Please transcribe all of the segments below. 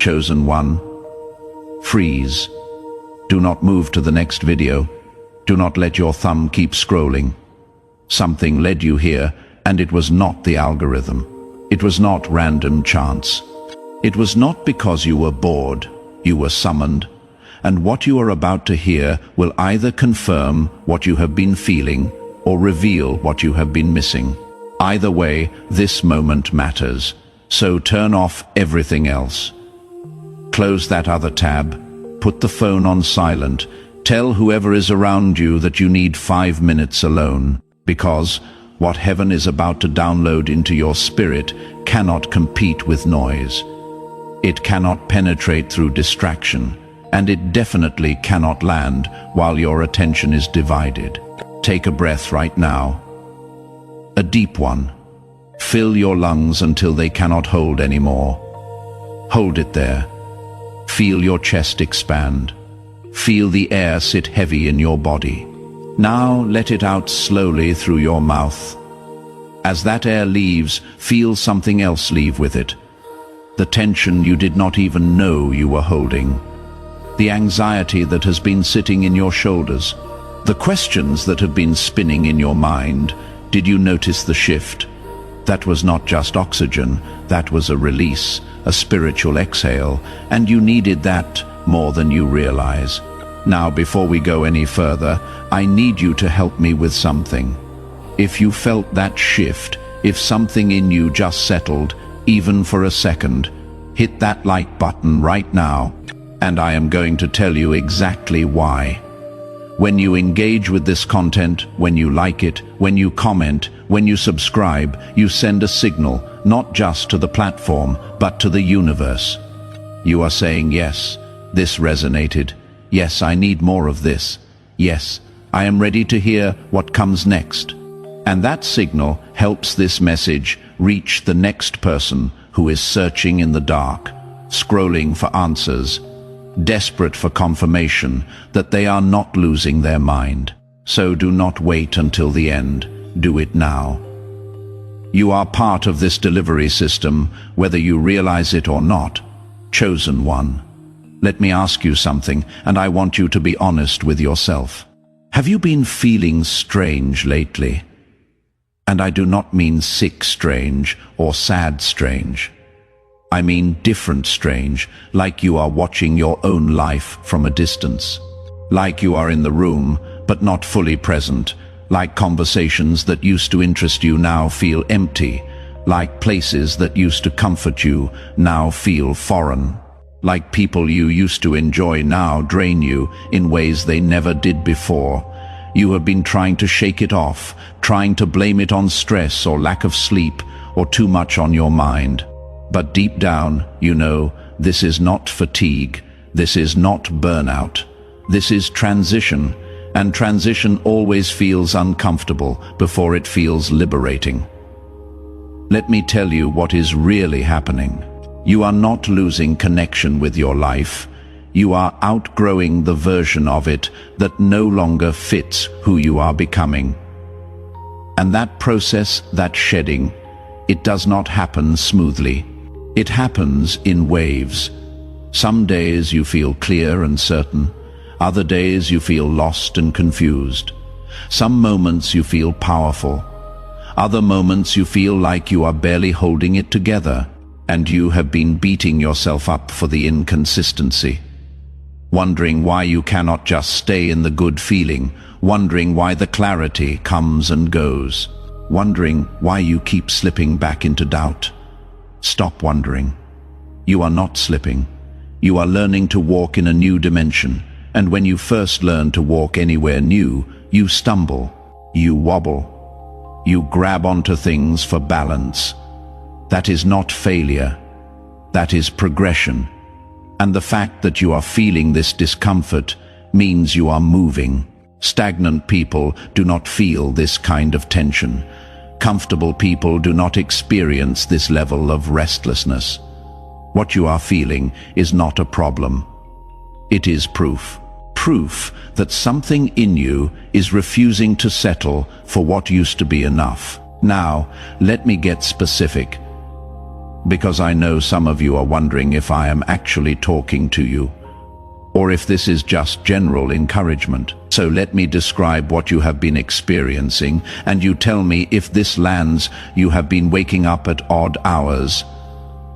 Chosen one, freeze. Do not move to the next video. Do not let your thumb keep scrolling. Something led you here, and it was not the algorithm. It was not random chance. It was not because you were bored. You were summoned. And what you are about to hear will either confirm what you have been feeling or reveal what you have been missing. Either way, this moment matters. So turn off everything else. Close that other tab. Put the phone on silent. Tell whoever is around you that you need 5 minutes alone, because what heaven is about to download into your spirit cannot compete with noise. It cannot penetrate through distraction, and it definitely cannot land while your attention is divided. Take a breath right now. A deep one. Fill your lungs until they cannot hold anymore. Hold it there. Feel your chest expand. Feel the air sit heavy in your body. Now let it out slowly through your mouth. As that air leaves, feel something else leave with it. The tension you did not even know you were holding. The anxiety that has been sitting in your shoulders. The questions that have been spinning in your mind. Did you notice the shift? That was not just oxygen, that was a release, a spiritual exhale, and you needed that more than you realize. Now, before we go any further, I need you to help me with something. If you felt that shift, if something in you just settled, even for a second, hit that like button right now, and I am going to tell you exactly why. When you engage with this content, when you like it, when you comment, when you subscribe, you send a signal, not just to the platform, but to the universe. You are saying, yes, this resonated. Yes, I need more of this. Yes, I am ready to hear what comes next. And that signal helps this message reach the next person who is searching in the dark, scrolling for answers, desperate for confirmation that they are not losing their mind. So do not wait until the end. Do it now. You are part of this delivery system, whether you realize it or not. Chosen one. Let me ask you something, and I want you to be honest with yourself. Have you been feeling strange lately? And I do not mean sick strange or sad strange. I mean different strange, like you are watching your own life from a distance. Like you are in the room, but not fully present. Like conversations that used to interest you now feel empty. Like places that used to comfort you now feel foreign. Like people you used to enjoy now drain you in ways they never did before. You have been trying to shake it off, trying to blame it on stress or lack of sleep or too much on your mind. But deep down, you know, this is not fatigue, this is not burnout. This is transition, and transition always feels uncomfortable before it feels liberating. Let me tell you what is really happening. You are not losing connection with your life. You are outgrowing the version of it that no longer fits who you are becoming. And that process, that shedding, it does not happen smoothly. It happens in waves. Some days you feel clear and certain. Other days you feel lost and confused. Some moments you feel powerful. Other moments you feel like you are barely holding it together, and you have been beating yourself up for the inconsistency. Wondering why you cannot just stay in the good feeling, wondering why the clarity comes and goes, wondering why you keep slipping back into doubt. Stop wondering. You are not slipping. You are learning to walk in a new dimension, and when you first learn to walk anywhere new, you stumble, you wobble, you grab onto things for balance. That is not failure. That is progression. And the fact that you are feeling this discomfort means you are moving. Stagnant people do not feel this kind of tension. Comfortable people do not experience this level of restlessness. What you are feeling is not a problem. It is proof. Proof that something in you is refusing to settle for what used to be enough. Now, let me get specific. because I know some of you are wondering if I am actually talking to you, or if this is just general encouragement. So let me describe what you have been experiencing, and you tell me if this lands. You have been waking up at odd hours,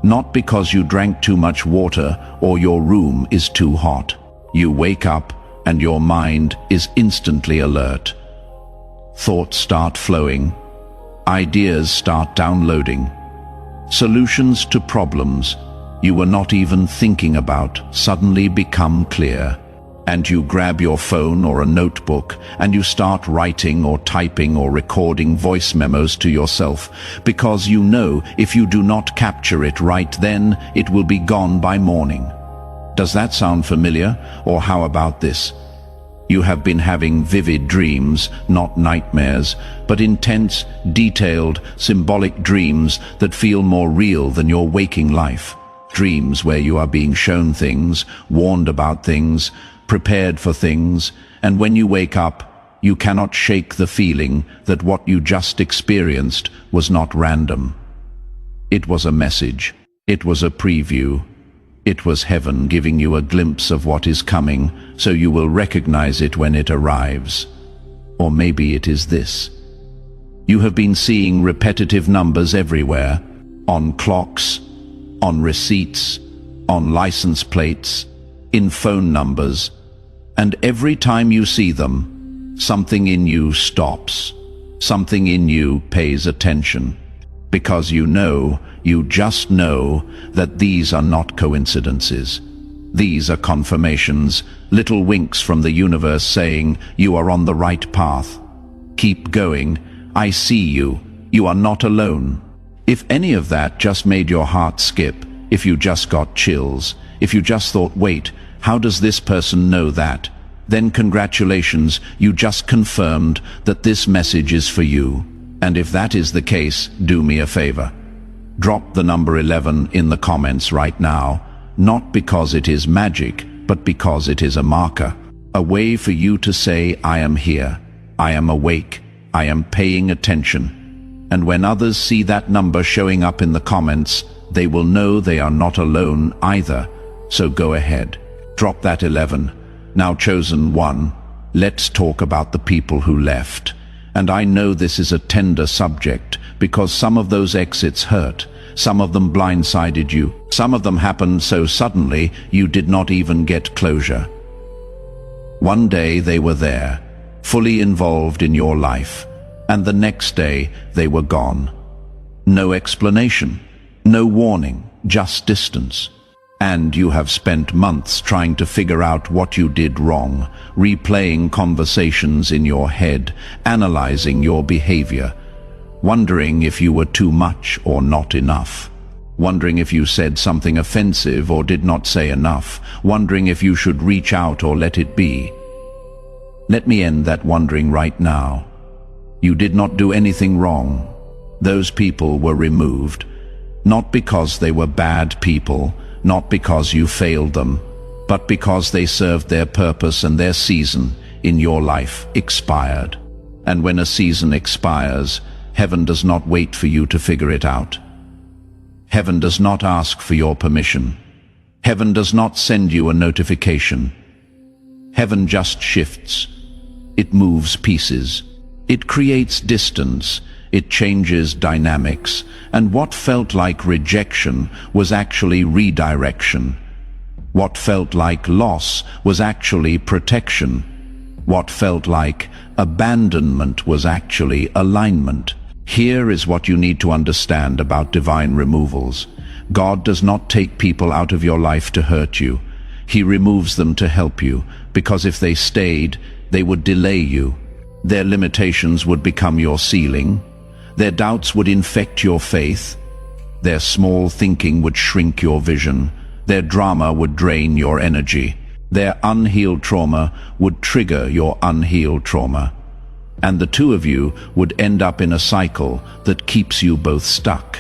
not because you drank too much water or your room is too hot. You wake up and your mind is instantly alert. Thoughts start flowing. Ideas start downloading. Solutions to problems you were not even thinking about suddenly become clear. And you grab your phone or a notebook and you start writing or typing or recording voice memos to yourself, because you know if you do not capture it right then, it will be gone by morning. Does that sound familiar? Or how about this? You have been having vivid dreams, not nightmares, but intense, detailed, symbolic dreams that feel more real than your waking life. Dreams where you are being shown things, warned about things, prepared for things, and when you wake up, you cannot shake the feeling that what you just experienced was not random. It was a message. It was a preview. It was heaven giving you a glimpse of what is coming, so you will recognize it when it arrives. Or maybe it is this. You have been seeing repetitive numbers everywhere, on clocks, on receipts, on license plates, in phone numbers, and every time you see them, something in you stops. Something in you pays attention. Because you just know that these are not coincidences. These are confirmations, little winks from the universe saying you are on the right path. Keep going. I see you. You are not alone. If any of that just made your heart skip, if you just got chills, if you just thought, wait, how does this person know that? Then congratulations, you just confirmed that this message is for you. And if that is the case, do me a favor. Drop the number 11 in the comments right now, not because it is magic, but because it is a marker. A way for you to say, I am here, I am awake, I am paying attention. And when others see that number showing up in the comments, they will know they are not alone either. So go ahead. Drop that 11. Now chosen one, let's talk about the people who left. And I know this is a tender subject because some of those exits hurt. Some of them blindsided you. Some of them happened so suddenly you did not even get closure. One day they were there, fully involved in your life, and the next day they were gone. No explanation, no warning, just distance. And you have spent months trying to figure out what you did wrong, replaying conversations in your head, analyzing your behavior, wondering if you were too much or not enough, wondering if you said something offensive or did not say enough, wondering if you should reach out or let it be. Let me end that wondering right now. You did not do anything wrong. Those people were removed, not because they were bad people, not because you failed them, but because they served their purpose and their season in your life expired. And when a season expires, heaven does not wait for you to figure it out. Heaven does not ask for your permission. Heaven does not send you a notification. Heaven just shifts. It moves pieces. It creates distance. It changes dynamics. And what felt like rejection was actually redirection. What felt like loss was actually protection. What felt like abandonment was actually alignment. Here is what you need to understand about divine removals. God does not take people out of your life to hurt you. He removes them to help you, because if they stayed, they would delay you. Their limitations would become your ceiling. Their doubts would infect your faith. Their small thinking would shrink your vision. Their drama would drain your energy. Their unhealed trauma would trigger your unhealed trauma. And the two of you would end up in a cycle that keeps you both stuck.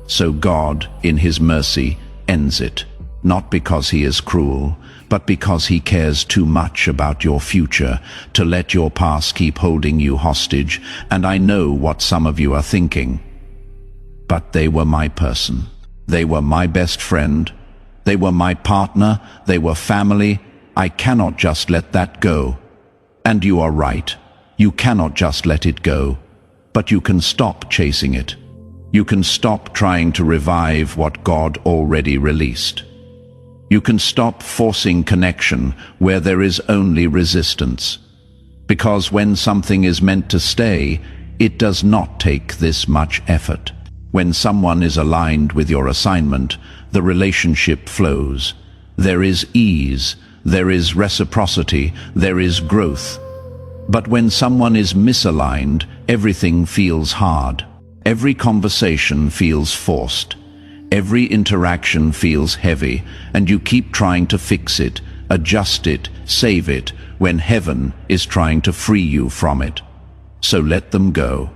So God, in His mercy, ends it, not because He is cruel, but because He cares too much about your future to let your past keep holding you hostage. And I know what some of you are thinking. But they were my person. They were my best friend. They were my partner. They were family. I cannot just let that go. And you are right. You cannot just let it go. But you can stop chasing it. You can stop trying to revive what God already released. You can stop forcing connection where there is only resistance. Because when something is meant to stay, it does not take this much effort. When someone is aligned with your assignment, the relationship flows. There is ease, there is reciprocity, there is growth. But when someone is misaligned, everything feels hard. Every conversation feels forced. Every interaction feels heavy, and you keep trying to fix it, adjust it, save it, when heaven is trying to free you from it. So let them go.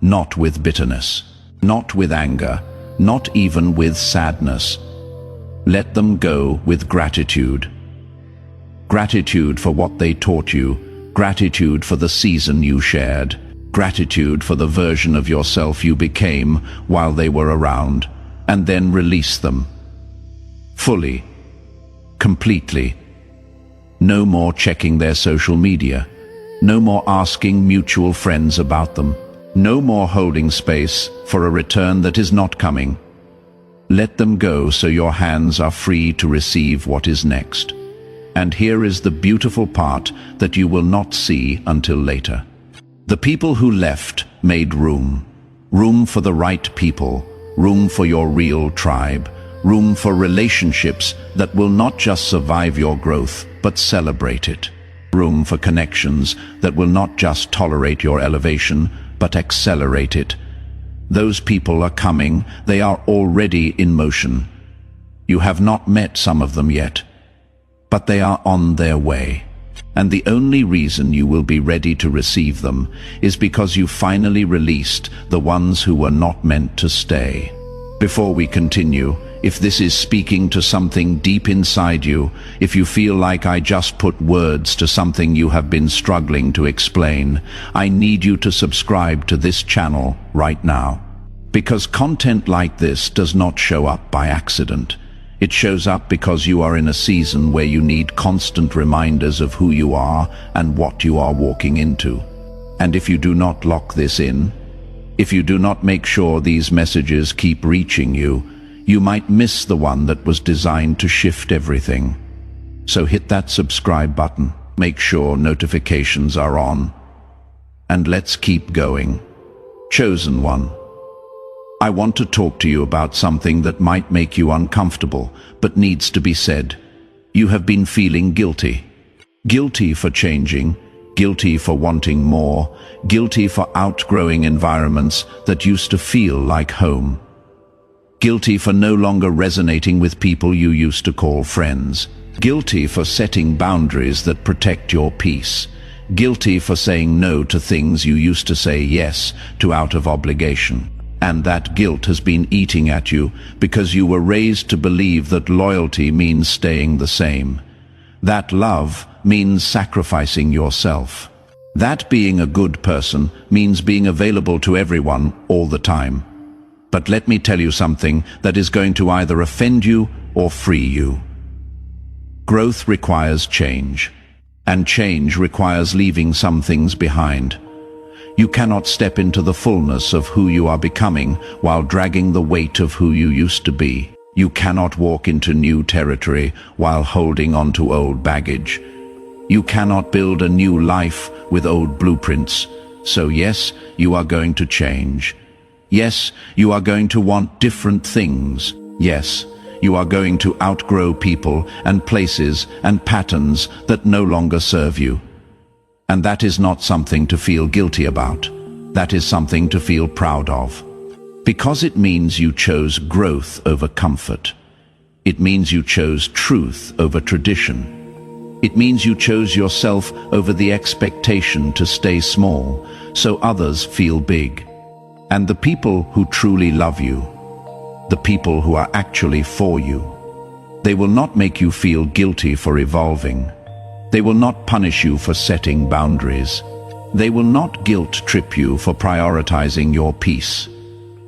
Not with bitterness, not with anger, not even with sadness. Let them go with gratitude. Gratitude for what they taught you, gratitude for the season you shared, gratitude for the version of yourself you became while they were around, and then release them. Fully, completely. No more checking their social media. No more asking mutual friends about them. No more holding space for a return that is not coming. Let them go so your hands are free to receive what is next. And here is the beautiful part that you will not see until later. The people who left made room. Room for the right people. Room for your real tribe. Room for relationships that will not just survive your growth, but celebrate it. Room for connections that will not just tolerate your elevation, but accelerate it. Those people are coming. They are already in motion. You have not met some of them yet, but they are on their way. And the only reason you will be ready to receive them is because you finally released the ones who were not meant to stay. Before we continue, if this is speaking to something deep inside you, if you feel like I just put words to something you have been struggling to explain, I need you to subscribe to this channel right now. Because content like this does not show up by accident. It shows up because you are in a season where you need constant reminders of who you are and what you are walking into. And if you do not lock this in, if you do not make sure these messages keep reaching you, you might miss the one that was designed to shift everything. So hit that subscribe button, make sure notifications are on, and let's keep going. Chosen one. I want to talk to you about something that might make you uncomfortable, but needs to be said. You have been feeling guilty. Guilty for changing, guilty for wanting more, guilty for outgrowing environments that used to feel like home. Guilty for no longer resonating with people you used to call friends. Guilty for setting boundaries that protect your peace. Guilty for saying no to things you used to say yes to out of obligation. And that guilt has been eating at you because you were raised to believe that loyalty means staying the same. That love means sacrificing yourself. That being a good person means being available to everyone all the time. But let me tell you something that is going to either offend you or free you. Growth requires change, and change requires leaving some things behind. You cannot step into the fullness of who you are becoming while dragging the weight of who you used to be. You cannot walk into new territory while holding on to old baggage. You cannot build a new life with old blueprints. So yes, you are going to change. Yes, you are going to want different things. Yes, you are going to outgrow people and places and patterns that no longer serve you. And that is not something to feel guilty about. That is something to feel proud of. Because it means you chose growth over comfort. It means you chose truth over tradition. It means you chose yourself over the expectation to stay small, so others feel big. And the people who truly love you, the people who are actually for you, they will not make you feel guilty for evolving. They will not punish you for setting boundaries. They will not guilt trip you for prioritizing your peace.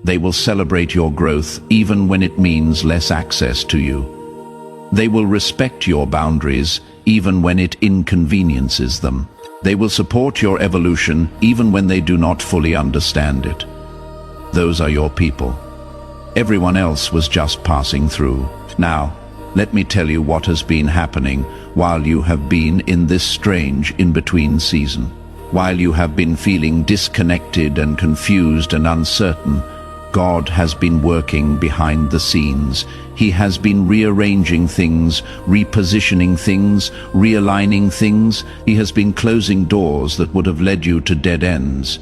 They will celebrate your growth even when it means less access to you. They will respect your boundaries even when it inconveniences them. They will support your evolution even when they do not fully understand it. Those are your people. Everyone else was just passing through. Now, let me tell you what has been happening while you have been in this strange in-between season. While you have been feeling disconnected and confused and uncertain, God has been working behind the scenes. He has been rearranging things, repositioning things, realigning things. He has been closing doors that would have led you to dead ends.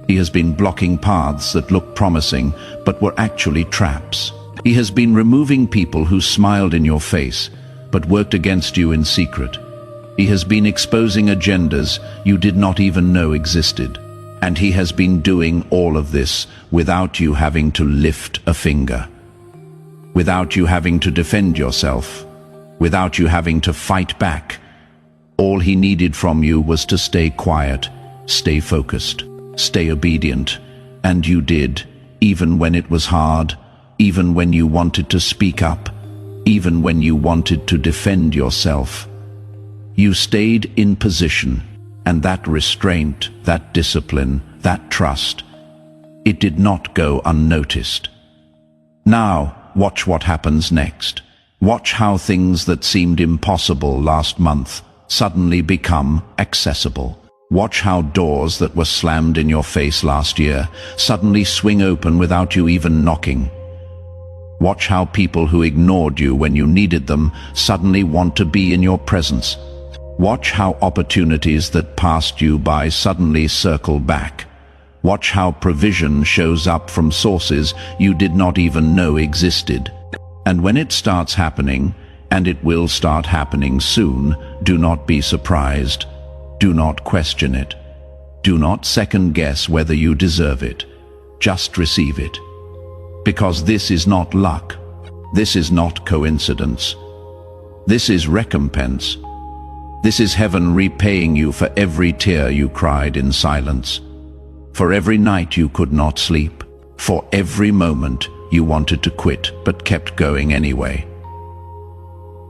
He has been blocking paths that looked promising but were actually traps. He has been removing people who smiled in your face but worked against you in secret. He has been exposing agendas you did not even know existed. And he has been doing all of this without you having to lift a finger, without you having to defend yourself, without you having to fight back. All he needed from you was to stay quiet, stay focused, stay obedient. And you did, even when it was hard, even when you wanted to speak up, even when you wanted to defend yourself. You stayed in position. And that restraint, that discipline, that trust, it did not go unnoticed. Now, watch what happens next. Watch how things that seemed impossible last month suddenly become accessible. Watch how doors that were slammed in your face last year suddenly swing open without you even knocking. Watch how people who ignored you when you needed them suddenly want to be in your presence. Watch how opportunities that passed you by suddenly circle back. Watch how provision shows up from sources you did not even know existed. And when it starts happening, and it will start happening soon, do not be surprised. Do not question it. Do not second guess whether you deserve it. Just receive it. Because this is not luck. This is not coincidence. This is recompense. This is heaven repaying you for every tear you cried in silence, for every night you could not sleep, for every moment you wanted to quit but kept going anyway.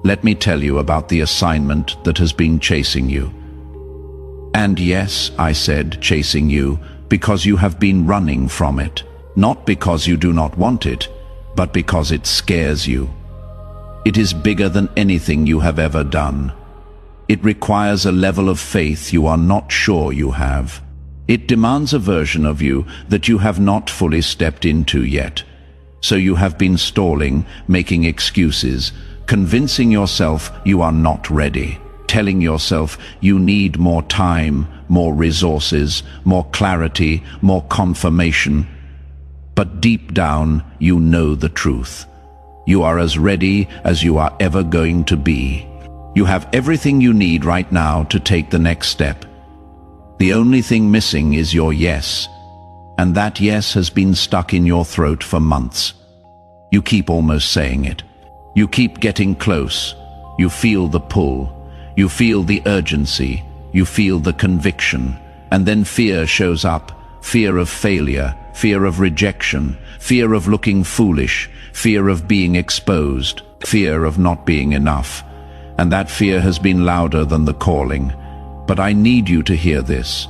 Let me tell you about the assignment that has been chasing you. And yes, I said chasing you because you have been running from it, not because you do not want it, but because it scares you. It is bigger than anything you have ever done. It requires a level of faith you are not sure you have. It demands a version of you that you have not fully stepped into yet. So you have been stalling, making excuses, convincing yourself you are not ready, telling yourself you need more time, more resources, more clarity, more confirmation. But deep down, you know the truth. You are as ready as you are ever going to be. You have everything you need right now to take the next step. The only thing missing is your yes, and that yes has been stuck in your throat for months. You keep almost saying it. You keep getting close. You feel the pull. You feel the urgency. You feel the conviction. And then fear shows up. Fear of failure, fear of rejection, fear of looking foolish, fear of being exposed, fear of not being enough. And that fear has been louder than the calling. But I need you to hear this.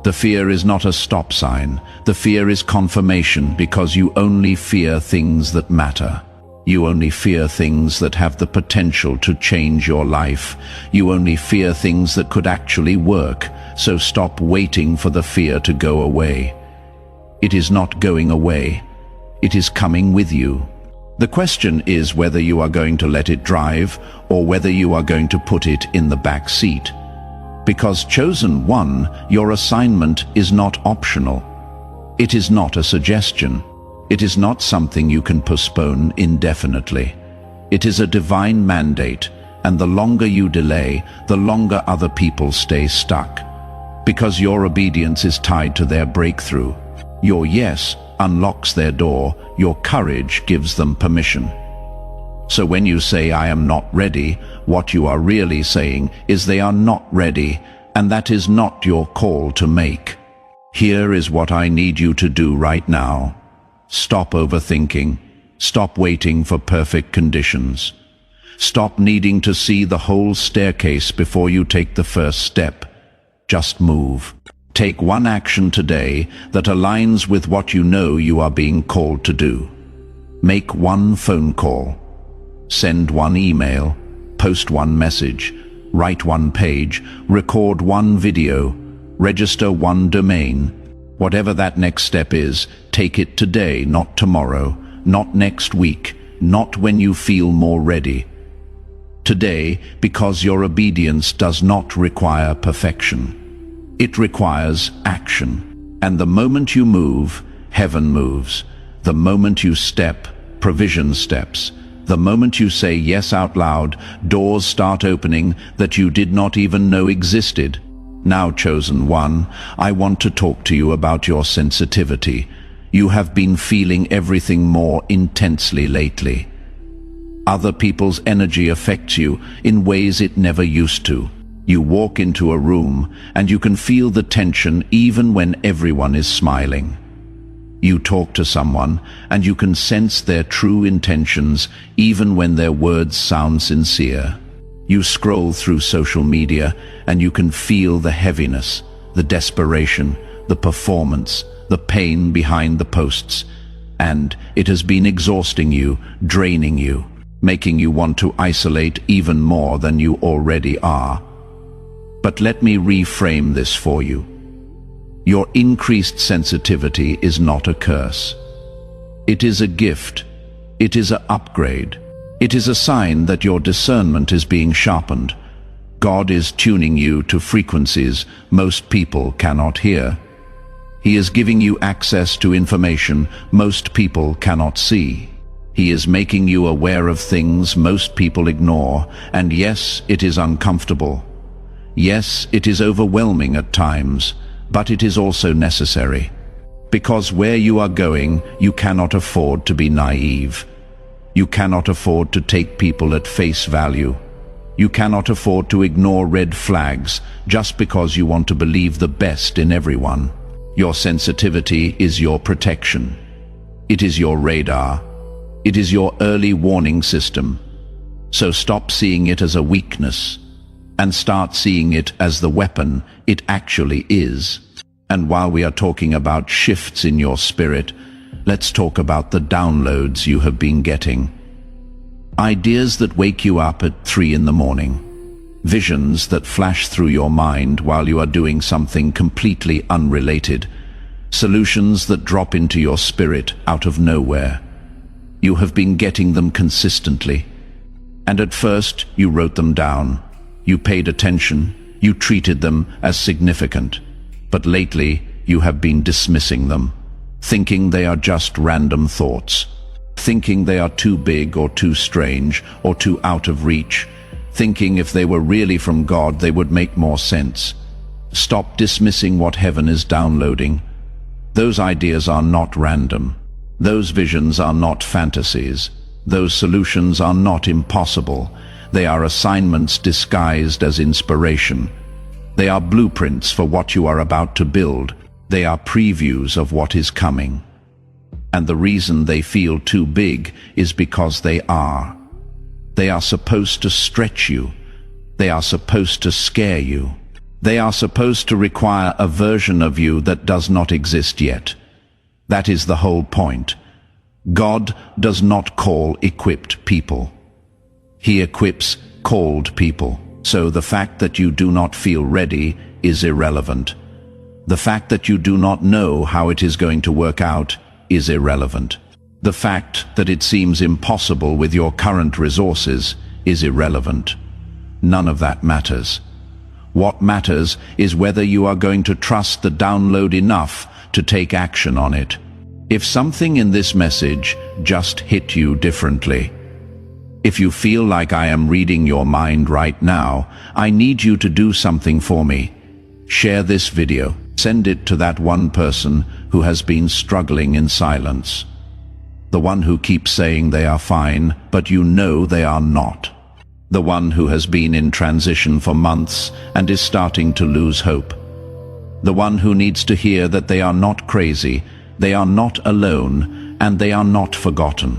The fear is not a stop sign. The fear is confirmation, because you only fear things that matter. You only fear things that have the potential to change your life. You only fear things that could actually work. So stop waiting for the fear to go away. It is not going away. It is coming with you. The question is whether you are going to let it drive or whether you are going to put it in the back seat. Because chosen one, your assignment is not optional. It is not a suggestion. It is not something you can postpone indefinitely. It is a divine mandate, and the longer you delay, the longer other people stay stuck. Because your obedience is tied to their breakthrough. Your yes unlocks their door, your courage gives them permission. So when you say, "I am not ready," what you are really saying is they are not ready, and that is not your call to make. Here is what I need you to do right now. Stop overthinking. Stop waiting for perfect conditions. Stop needing to see the whole staircase before you take the first step. Just move. Take one action today that aligns with what you know you are being called to do. Make one phone call. Send one email. Post one message. Write one page. Record one video. Register one domain. Whatever that next step is, take it today, not tomorrow, not next week, not when you feel more ready. Today, because your obedience does not require perfection. It requires action. And the moment you move, heaven moves. The moment you step, provision steps. The moment you say yes out loud, doors start opening that you did not even know existed. Now, chosen one, I want to talk to you about your sensitivity. You have been feeling everything more intensely lately. Other people's energy affects you in ways it never used to. You walk into a room and you can feel the tension even when everyone is smiling. You talk to someone and you can sense their true intentions even when their words sound sincere. You scroll through social media and you can feel the heaviness, the desperation, the performance, the pain behind the posts. And it has been exhausting you, draining you, making you want to isolate even more than you already are. But let me reframe this for you. Your increased sensitivity is not a curse. It is a gift. It is an upgrade. It is a sign that your discernment is being sharpened. God is tuning you to frequencies most people cannot hear. He is giving you access to information most people cannot see. He is making you aware of things most people ignore, and yes, it is uncomfortable. Yes, it is overwhelming at times, but it is also necessary. Because where you are going, you cannot afford to be naive. You cannot afford to take people at face value. You cannot afford to ignore red flags just because you want to believe the best in everyone. Your sensitivity is your protection. It is your radar. It is your early warning system. So stop seeing it as a weakness and start seeing it as the weapon it actually is. And while we are talking about shifts in your spirit, let's talk about the downloads you have been getting. Ideas that wake you up at 3 in the morning. Visions that flash through your mind while you are doing something completely unrelated. Solutions that drop into your spirit out of nowhere. You have been getting them consistently. And at first, you wrote them down. You paid attention. You treated them as significant. But lately, you have been dismissing them, thinking they are just random thoughts, thinking they are too big or too strange or too out of reach, thinking if they were really from God, they would make more sense. Stop dismissing what heaven is downloading. Those ideas are not random. Those visions are not fantasies. Those solutions are not impossible. They are assignments disguised as inspiration. They are blueprints for what you are about to build. They are previews of what is coming. And the reason they feel too big is because they are. They are supposed to stretch you. They are supposed to scare you. They are supposed to require a version of you that does not exist yet. That is the whole point. God does not call equipped people. He equips called people. So the fact that you do not feel ready is irrelevant. The fact that you do not know how it is going to work out is irrelevant. The fact that it seems impossible with your current resources is irrelevant. None of that matters. What matters is whether you are going to trust the download enough to take action on it. If something in this message just hit you differently, if you feel like I am reading your mind right now, I need you to do something for me. Share this video. Send it to that one person who has been struggling in silence. The one who keeps saying they are fine, but you know they are not. The one who has been in transition for months and is starting to lose hope. The one who needs to hear that they are not crazy, they are not alone, and they are not forgotten.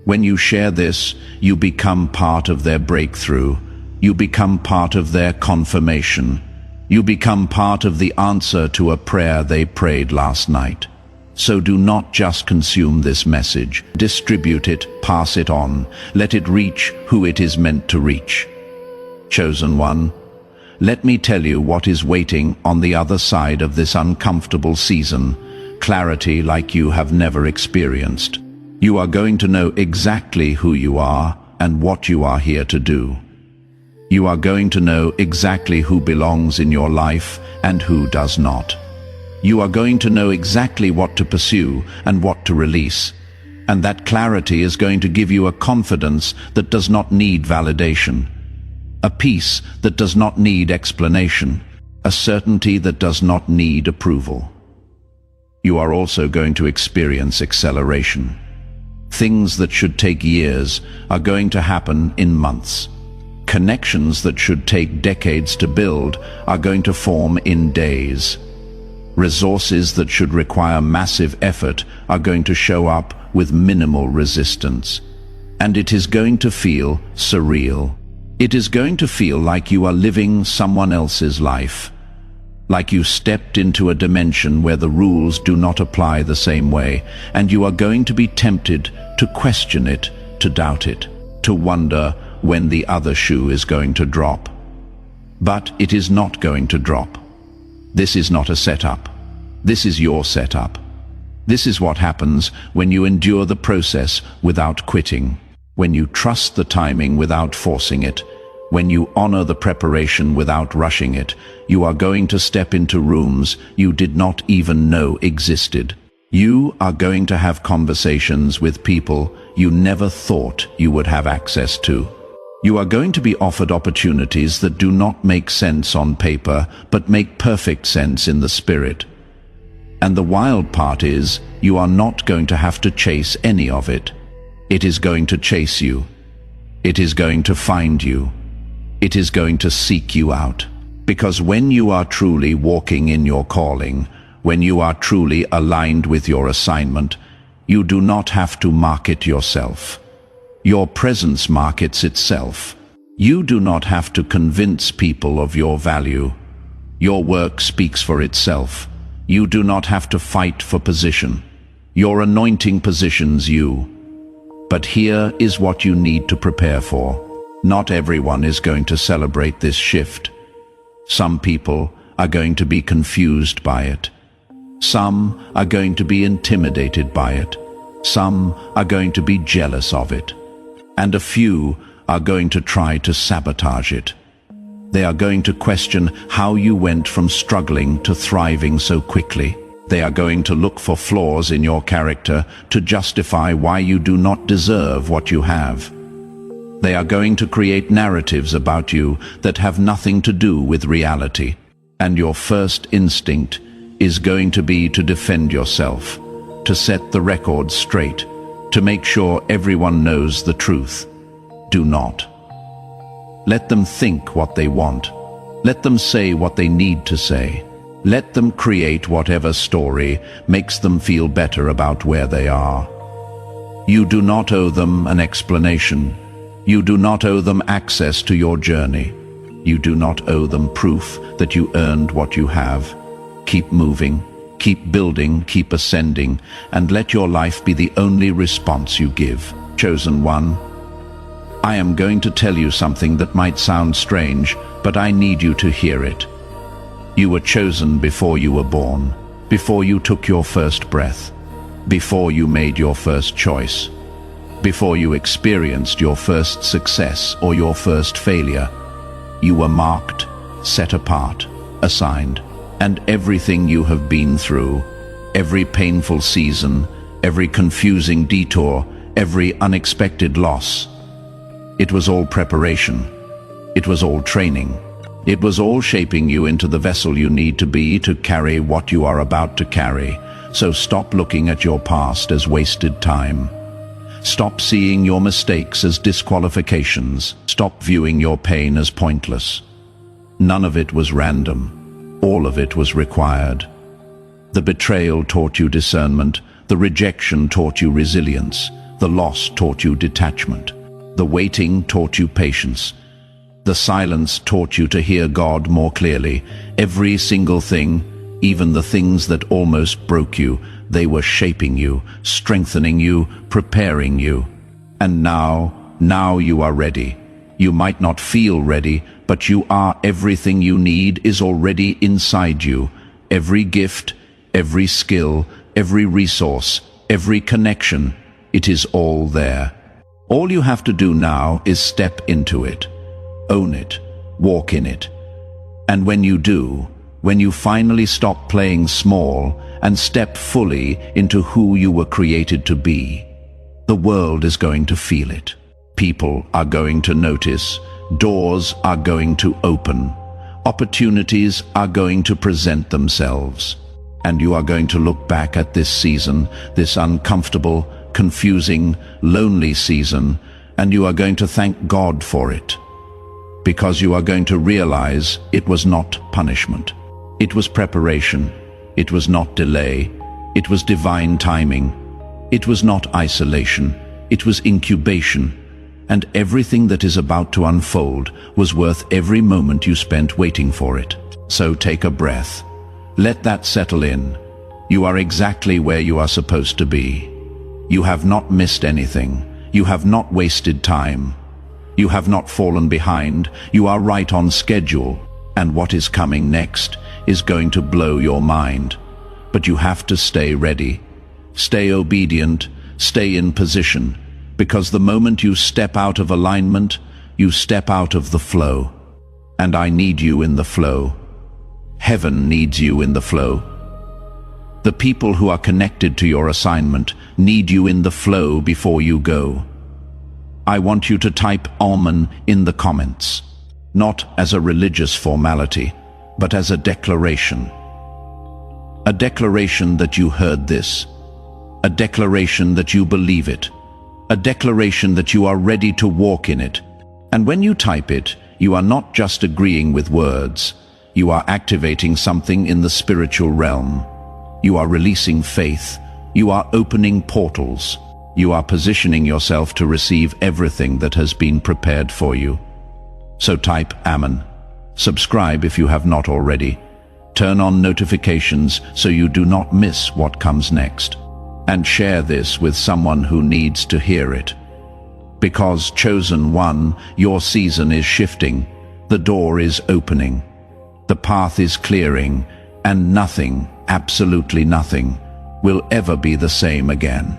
When you share this, you become part of their breakthrough. You become part of their confirmation. You become part of the answer to a prayer they prayed last night. So do not just consume this message. Distribute it, pass it on. Let it reach who it is meant to reach. Chosen one, let me tell you what is waiting on the other side of this uncomfortable season. Clarity like you have never experienced. You are going to know exactly who you are and what you are here to do. You are going to know exactly who belongs in your life and who does not. You are going to know exactly what to pursue and what to release. And that clarity is going to give you a confidence that does not need validation, a peace that does not need explanation, a certainty that does not need approval. You are also going to experience acceleration. Things that should take years are going to happen in months. Connections that should take decades to build are going to form in days. Resources that should require massive effort are going to show up with minimal resistance. And it is going to feel surreal. It is going to feel like you are living someone else's life. Like you stepped into a dimension where the rules do not apply the same way, and you are going to be tempted to question it, to doubt it, to wonder when the other shoe is going to drop. But it is not going to drop. This is not a setup. This is your setup. This is what happens when you endure the process without quitting, when you trust the timing without forcing it, when you honor the preparation without rushing it. You are going to step into rooms you did not even know existed. You are going to have conversations with people you never thought you would have access to. You are going to be offered opportunities that do not make sense on paper, but make perfect sense in the spirit. And the wild part is, you are not going to have to chase any of it. It is going to chase you. It is going to find you. It is going to seek you out. Because when you are truly walking in your calling, when you are truly aligned with your assignment, you do not have to market yourself. Your presence markets itself. You do not have to convince people of your value. Your work speaks for itself. You do not have to fight for position. Your anointing positions you. But here is what you need to prepare for. Not everyone is going to celebrate this shift. Some people are going to be confused by it. Some are going to be intimidated by it. Some are going to be jealous of it. And a few are going to try to sabotage it. They are going to question how you went from struggling to thriving so quickly. They are going to look for flaws in your character to justify why you do not deserve what you have. They are going to create narratives about you that have nothing to do with reality. And your first instinct is going to be to defend yourself, to set the record straight, to make sure everyone knows the truth. Do not. Let them think what they want. Let them say what they need to say. Let them create whatever story makes them feel better about where they are. You do not owe them an explanation. You do not owe them access to your journey. You do not owe them proof that you earned what you have. Keep moving, keep building, keep ascending, and let your life be the only response you give. Chosen one, I am going to tell you something that might sound strange, but I need you to hear it. You were chosen before you were born, before you took your first breath, before you made your first choice, before you experienced your first success or your first failure. You were marked, set apart, assigned, and everything you have been through, every painful season, every confusing detour, every unexpected loss, it was all preparation. It was all training. It was all shaping you into the vessel you need to be to carry what you are about to carry. So stop looking at your past as wasted time. Stop seeing your mistakes as disqualifications. Stop viewing your pain as pointless. None of it was random. All of it was required. The betrayal taught you discernment. The rejection taught you resilience. The loss taught you detachment. The waiting taught you patience. The silence taught you to hear God more clearly. Every single thing, even the things that almost broke you, they were shaping you, strengthening you, preparing you. And now you are ready. You might not feel ready, but you are. Everything you need is already inside you. Every gift, every skill, every resource, every connection, it is all there. All you have to do now is step into it. Own it. Walk in it. And when you do, when you finally stop playing small and step fully into who you were created to be, the world is going to feel it. People are going to notice. Doors are going to open. Opportunities are going to present themselves. And you are going to look back at this season, this uncomfortable, confusing, lonely season, and you are going to thank God for it. Because you are going to realize it was not punishment. It was preparation. It was not delay. It was divine timing. It was not isolation. It was incubation. And everything that is about to unfold was worth every moment you spent waiting for it. So take a breath. Let that settle in. You are exactly where you are supposed to be. You have not missed anything. You have not wasted time. You have not fallen behind. You are right on schedule. And what is coming next is going to blow your mind. But you have to stay ready. Stay obedient. Stay in position. Because the moment you step out of alignment, you step out of the flow. And I need you in the flow. Heaven needs you in the flow. The people who are connected to your assignment need you in the flow before you go. I want you to type Amen in the comments, not as a religious formality, but as a declaration. A declaration that you heard this. A declaration that you believe it. A declaration that you are ready to walk in it. And when you type it, you are not just agreeing with words. You are activating something in the spiritual realm. You are releasing faith. You are opening portals. You are positioning yourself to receive everything that has been prepared for you. So type Amen. Subscribe if you have not already. Turn on notifications so you do not miss what comes next. And share this with someone who needs to hear it. Because, chosen one, your season is shifting. The door is opening. The path is clearing, and nothing, absolutely nothing, will ever be the same again.